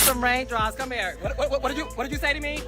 some raindrops. Come here. What did you say to me?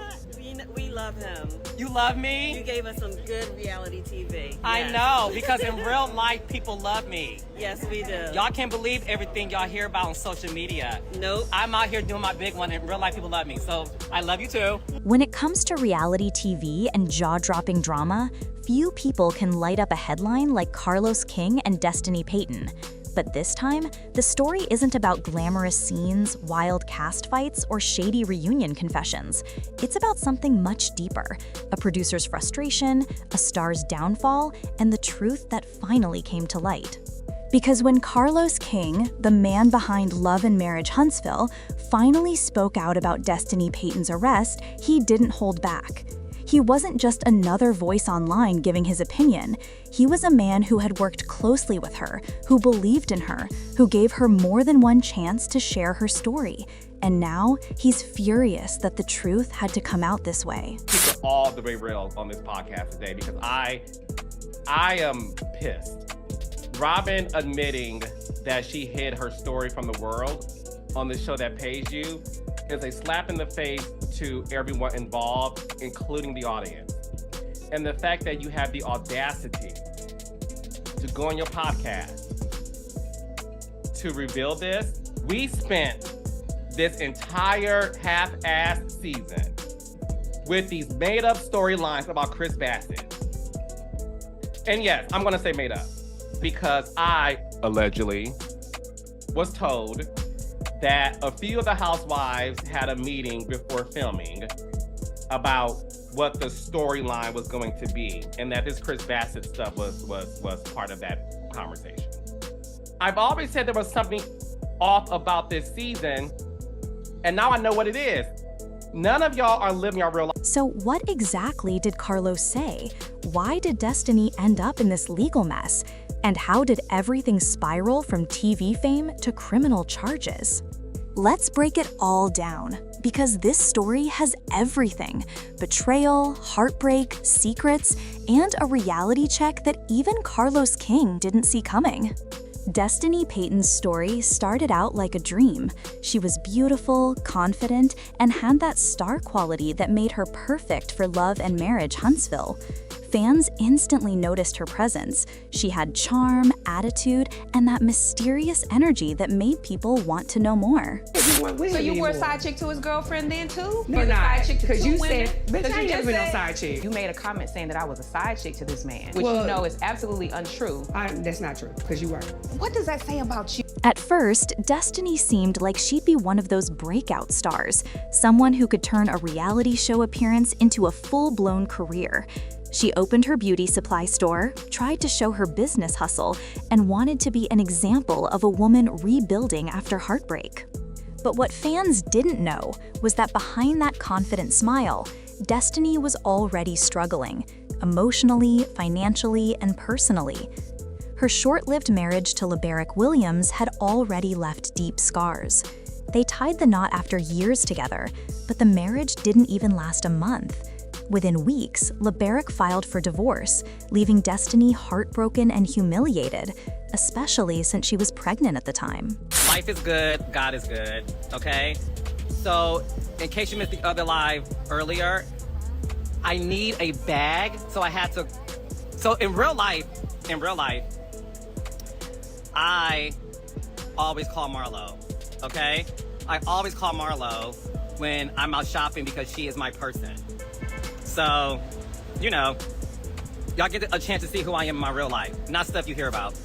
We love him. You love me? You gave us some good reality TV. I Yes. know, because in real life, people love me. Yes, we do. Y'all can't believe everything y'all hear about on social media. Nope. I'm out here doing my big one. In real life, people love me. So I love you too. When it comes to reality TV and jaw-dropping drama, few people can light up a headline like Carlos King and Destiny Payton. But this time, the story isn't about glamorous scenes, wild cast fights, or shady reunion confessions. It's about something much deeper: a producer's frustration, a star's downfall, and the truth that finally came to light. Because when Carlos King, the man behind Love and Marriage Huntsville, finally spoke out about Destiny Payton's arrest, he didn't hold back. He wasn't just another voice online giving his opinion. He was a man who had worked closely with her, who believed in her, who gave her more than one chance to share her story. And now, he's furious that the truth had to come out this way. Keep it all the way real on this podcast today because I am pissed. Robin admitting that she hid her story from the world on the show that pays you is a slap in the face to everyone involved, including the audience. And the fact that you have the audacity to go on your podcast to reveal this. We spent this entire half-assed season with these made-up storylines about Chris Bassett. And yes, I'm gonna say made up because I allegedly was told that a few of the housewives had a meeting before filming about what the storyline was going to be, and that this Chris Bassett stuff was part of that conversation. I've always said there was something off about this season, and now I know what it is. None of y'all are living your real life. So what exactly did Carlos say? Why did Destiny end up in this legal mess? And how did everything spiral from TV fame to criminal charges? Let's break it all down, because this story has everything: betrayal, heartbreak, secrets, and a reality check that even Carlos King didn't see coming. Destiny Payton's story started out like a dream. She was beautiful, confident, and had that star quality that made her perfect for Love and Marriage Huntsville. Fans instantly noticed her presence. She had charm, attitude, and that mysterious energy that made people want to know more. So you were a side chick to his girlfriend then too? No, a side chick to because two you women? said, bitch, I ain't you never been no said- side chick. You made a comment saying that I was a side chick to this man, which Well, you know is absolutely untrue. That's not true, because you were. What does that say about you? At first, Destiny seemed like she'd be one of those breakout stars, someone who could turn a reality show appearance into a full-blown career. She opened her beauty supply store, tried to show her business hustle, and wanted to be an example of a woman rebuilding after heartbreak. But what fans didn't know was that behind that confident smile, Destiny was already struggling, emotionally, financially, and personally. Her short-lived marriage to LeBarack Williams had already left deep scars. They tied the knot after years together, but the marriage didn't even last a month. Within weeks, LeBarack filed for divorce, leaving Destiny heartbroken and humiliated, especially since she was pregnant at the time. Life is good, God is good, okay? So, in case you missed the other live earlier, I need a bag, so I had to... So in real life, I always call Marlo, okay? I always call Marlo when I'm out shopping because she is my person. So, you know, y'all get a chance to see who I am in my real life, not stuff you hear about.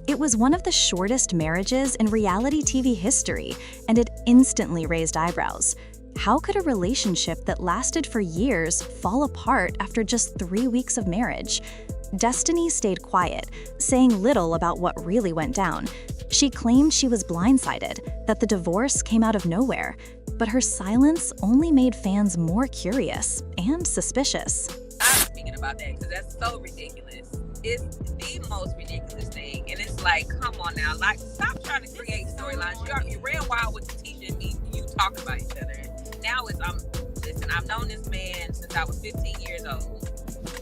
It was one of the shortest marriages in reality TV history, and it instantly raised eyebrows. How could a relationship that lasted for years fall apart after just 3 weeks of marriage? Destiny stayed quiet, saying little about what really went down. She claimed she was blindsided, that the divorce came out of nowhere, but her silence only made fans more curious and suspicious. I'm speaking about that because that's so ridiculous. It's the most ridiculous thing. And it's like, come on now, like, stop trying to create storylines. You ran wild with Tisha and me, you talking about each other. Now listen, I've known this man since I was 15 years old.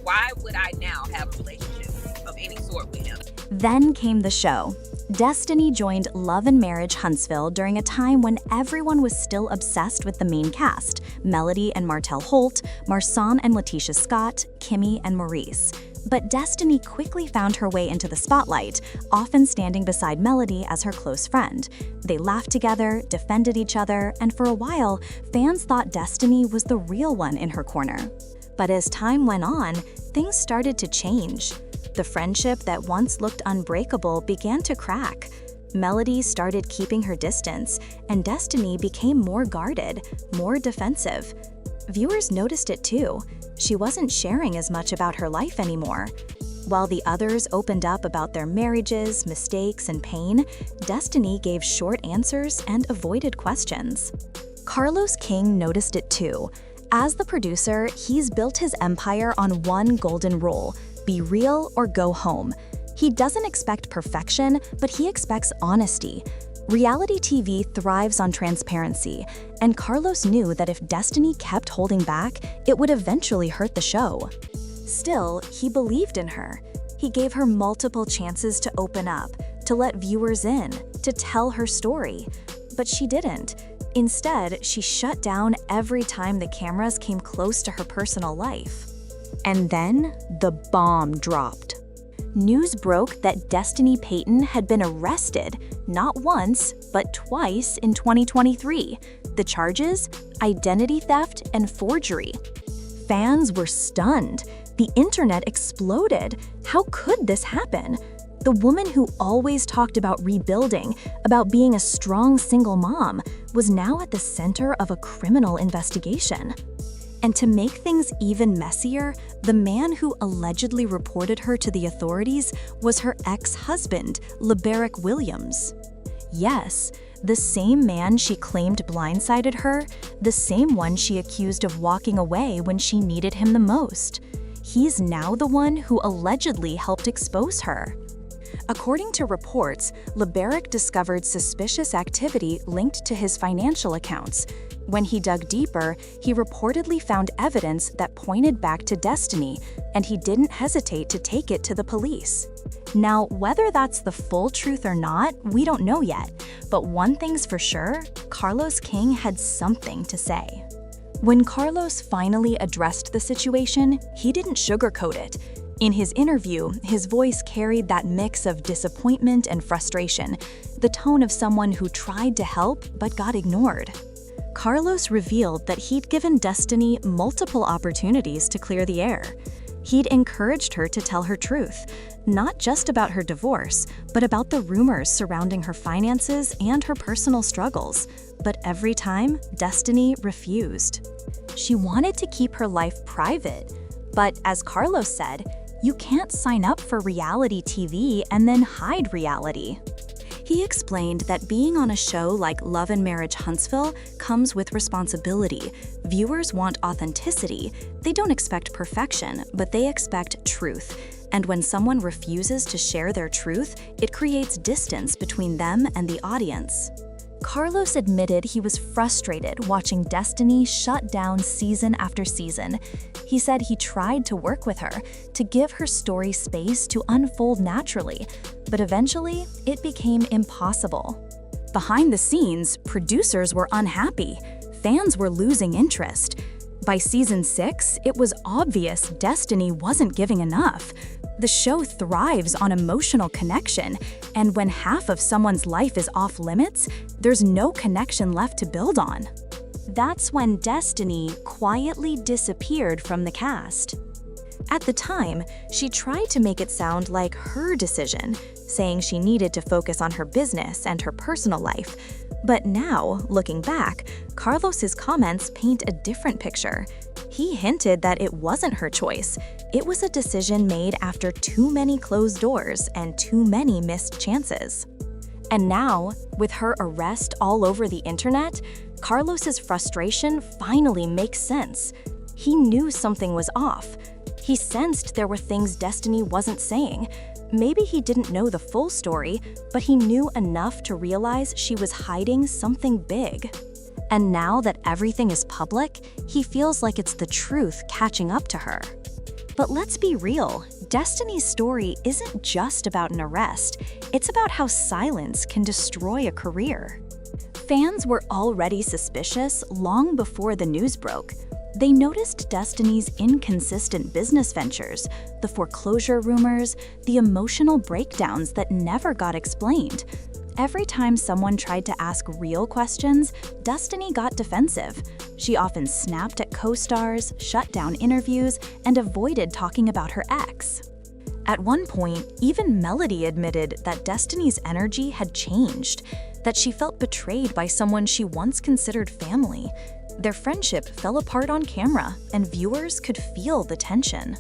Why would I now have a relationship of any sort with him? Then came the show. Destiny joined Love and Marriage Huntsville during a time when everyone was still obsessed with the main cast: Melody and Martell Holt, Marshawn and Letitia Scott, Kimmy and Maurice. But Destiny quickly found her way into the spotlight, often standing beside Melody as her close friend. They laughed together, defended each other, and for a while, fans thought Destiny was the real one in her corner. But as time went on, things started to change. The friendship that once looked unbreakable began to crack. Melody started keeping her distance, and Destiny became more guarded, more defensive. Viewers noticed it too. She wasn't sharing as much about her life anymore. While the others opened up about their marriages, mistakes, and pain, Destiny gave short answers and avoided questions. Carlos King noticed it too. As the producer, he's built his empire on one golden rule: be real or go home. He doesn't expect perfection, but he expects honesty. Reality TV thrives on transparency, and Carlos knew that if Destiny kept holding back, it would eventually hurt the show. Still, he believed in her. He gave her multiple chances to open up, to let viewers in, to tell her story. But she didn't. Instead, she shut down every time the cameras came close to her personal life. And then, the bomb dropped. News broke that Destiny Payton had been arrested, not once, but twice in 2023. The charges? Identity theft and forgery. Fans were stunned. The internet exploded. How could this happen? The woman who always talked about rebuilding, about being a strong single mom, was now at the center of a criminal investigation. And to make things even messier, the man who allegedly reported her to the authorities was her ex-husband, LeBarick Williams. Yes, the same man she claimed blindsided her, the same one she accused of walking away when she needed him the most. He's now the one who allegedly helped expose her. According to reports, LeBarick discovered suspicious activity linked to his financial accounts. When he dug deeper, he reportedly found evidence that pointed back to Destiny, and he didn't hesitate to take it to the police. Now, whether that's the full truth or not, we don't know yet. But one thing's for sure, Carlos King had something to say. When Carlos finally addressed the situation, he didn't sugarcoat it. In his interview, his voice carried that mix of disappointment and frustration, the tone of someone who tried to help but got ignored. Carlos revealed that he'd given Destiny multiple opportunities to clear the air. He'd encouraged her to tell her truth, not just about her divorce, but about the rumors surrounding her finances and her personal struggles. But every time, Destiny refused. She wanted to keep her life private. But as Carlos said, you can't sign up for reality TV and then hide reality. He explained that being on a show like Love and Marriage Huntsville comes with responsibility. Viewers want authenticity. They don't expect perfection, but they expect truth. And when someone refuses to share their truth, it creates distance between them and the audience. Carlos admitted he was frustrated watching Destiny shut down season after season. He said he tried to work with her, to give her story space to unfold naturally, but eventually it became impossible. Behind the scenes, producers were unhappy. Fans were losing interest. By season 6, it was obvious Destiny wasn't giving enough. The show thrives on emotional connection, and when half of someone's life is off limits, there's no connection left to build on. That's when Destiny quietly disappeared from the cast. At the time, she tried to make it sound like her decision, saying she needed to focus on her business and her personal life. But now, looking back, Carlos's comments paint a different picture. He hinted that it wasn't her choice. It was a decision made after too many closed doors and too many missed chances. And now, with her arrest all over the internet, Carlos's frustration finally makes sense. He knew something was off. He sensed there were things Destiny wasn't saying. Maybe he didn't know the full story, but he knew enough to realize she was hiding something big. And now that everything is public, he feels like it's the truth catching up to her. But let's be real, Destiny's story isn't just about an arrest, it's about how silence can destroy a career. Fans were already suspicious long before the news broke. They noticed Destiny's inconsistent business ventures, the foreclosure rumors, the emotional breakdowns that never got explained. Every time someone tried to ask real questions, Destiny got defensive. She often snapped at co-stars, shut down interviews, and avoided talking about her ex. At one point, even Melody admitted that Destiny's energy had changed, that she felt betrayed by someone she once considered family. Their friendship fell apart on camera, and viewers could feel the tension.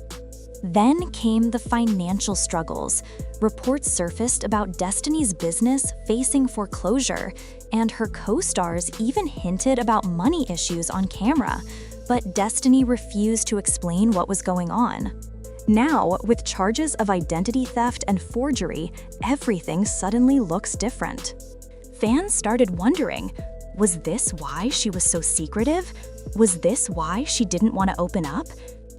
Then came the financial struggles. Reports surfaced about Destiny's business facing foreclosure, and her co-stars even hinted about money issues on camera, but Destiny refused to explain what was going on. Now, with charges of identity theft and forgery, everything suddenly looks different. Fans started wondering, was this why she was so secretive? Was this why she didn't want to open up?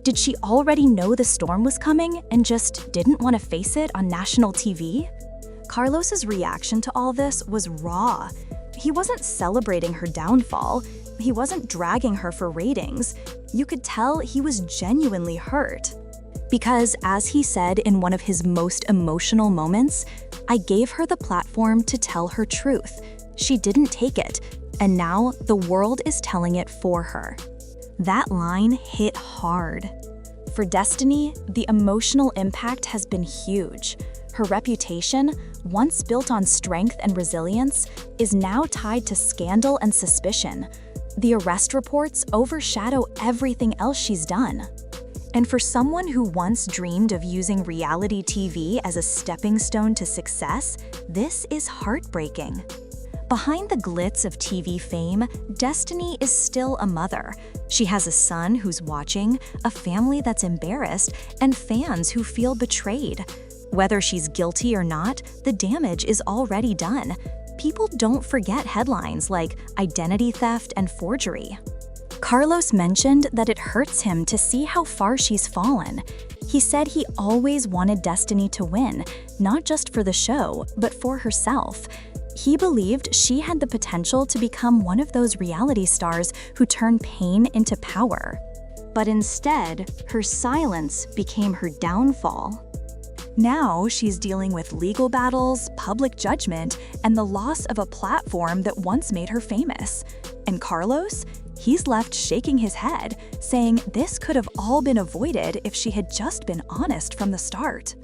Did she already know the storm was coming and just didn't want to face it on national TV? Carlos's reaction to all this was raw. He wasn't celebrating her downfall. He wasn't dragging her for ratings. You could tell he was genuinely hurt. Because, as he said in one of his most emotional moments, "I gave her the platform to tell her truth. She didn't take it, and now the world is telling it for her." That line hit hard. For Destiny, the emotional impact has been huge. Her reputation, once built on strength and resilience, is now tied to scandal and suspicion. The arrest reports overshadow everything else she's done. And for someone who once dreamed of using reality TV as a stepping stone to success, this is heartbreaking. Behind the glitz of TV fame, Destiny is still a mother. She has a son who's watching, a family that's embarrassed, and fans who feel betrayed. Whether she's guilty or not, the damage is already done. People don't forget headlines like identity theft and forgery. Carlos mentioned that it hurts him to see how far she's fallen. He said he always wanted Destiny to win, not just for the show, but for herself. He believed she had the potential to become one of those reality stars who turn pain into power. But instead, her silence became her downfall. Now she's dealing with legal battles, public judgment, and the loss of a platform that once made her famous. And Carlos? He's left shaking his head, saying this could have all been avoided if she had just been honest from the start.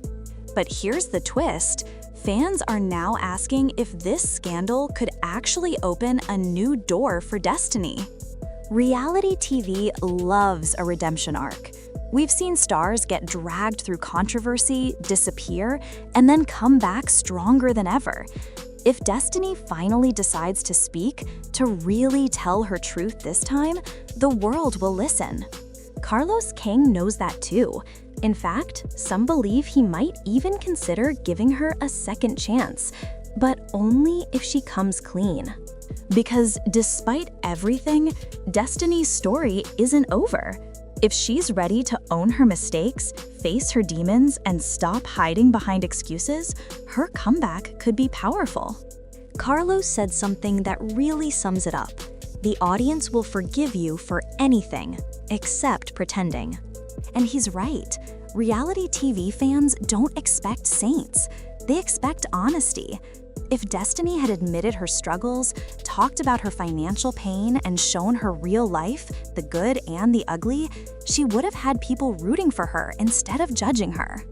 But here's the twist. Fans are now asking if this scandal could actually open a new door for Destiny. Reality TV loves a redemption arc. We've seen stars get dragged through controversy, disappear, and then come back stronger than ever. If Destiny finally decides to speak, to really tell her truth this time, the world will listen. Carlos King knows that too. In fact, some believe he might even consider giving her a second chance, but only if she comes clean. Because despite everything, Destiny's story isn't over. If she's ready to own her mistakes, face her demons, and stop hiding behind excuses, her comeback could be powerful. Carlos said something that really sums it up. The audience will forgive you for anything, except pretending. And he's right. Reality TV fans don't expect saints. They expect honesty. If Destiny had admitted her struggles, talked about her financial pain, and shown her real life, the good and the ugly, she would have had people rooting for her instead of judging her.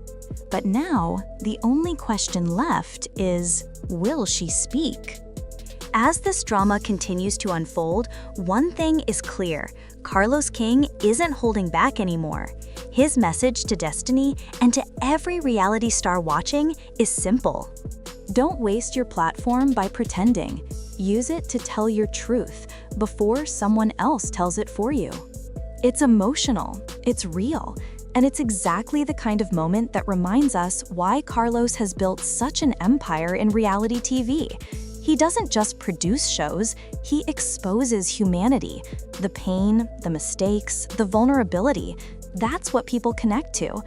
But now, the only question left is, will she speak? As this drama continues to unfold, one thing is clear. Carlos King isn't holding back anymore. His message to Destiny and to every reality star watching is simple. Don't waste your platform by pretending. Use it to tell your truth before someone else tells it for you. It's emotional, it's real, and it's exactly the kind of moment that reminds us why Carlos has built such an empire in reality TV. He doesn't just produce shows, he exposes humanity, the pain, the mistakes, the vulnerability, That's what people connect to.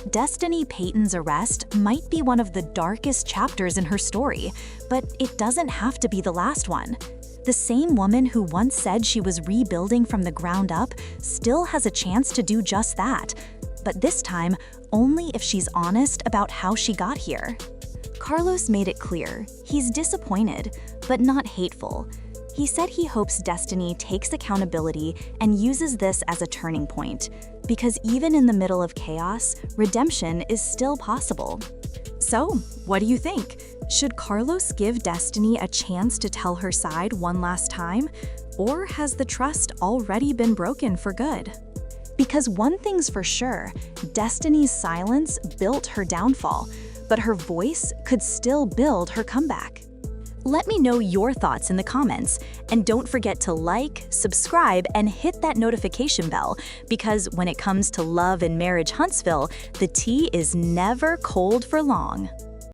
Destiny Payton's arrest might be one of the darkest chapters in her story, but it doesn't have to be the last one. The same woman who once said she was rebuilding from the ground up still has a chance to do just that, but this time only if she's honest about how she got here. Carlos made it clear he's disappointed, but not hateful. He said he hopes Destiny takes accountability and uses this as a turning point, because even in the middle of chaos, redemption is still possible. So, what do you think? Should Carlos give Destiny a chance to tell her side one last time? Or has the trust already been broken for good? Because one thing's for sure, Destiny's silence built her downfall, but her voice could still build her comeback. Let me know your thoughts in the comments, and don't forget to like, subscribe, and hit that notification bell, because when it comes to love and marriage Huntsville, the tea is never cold for long.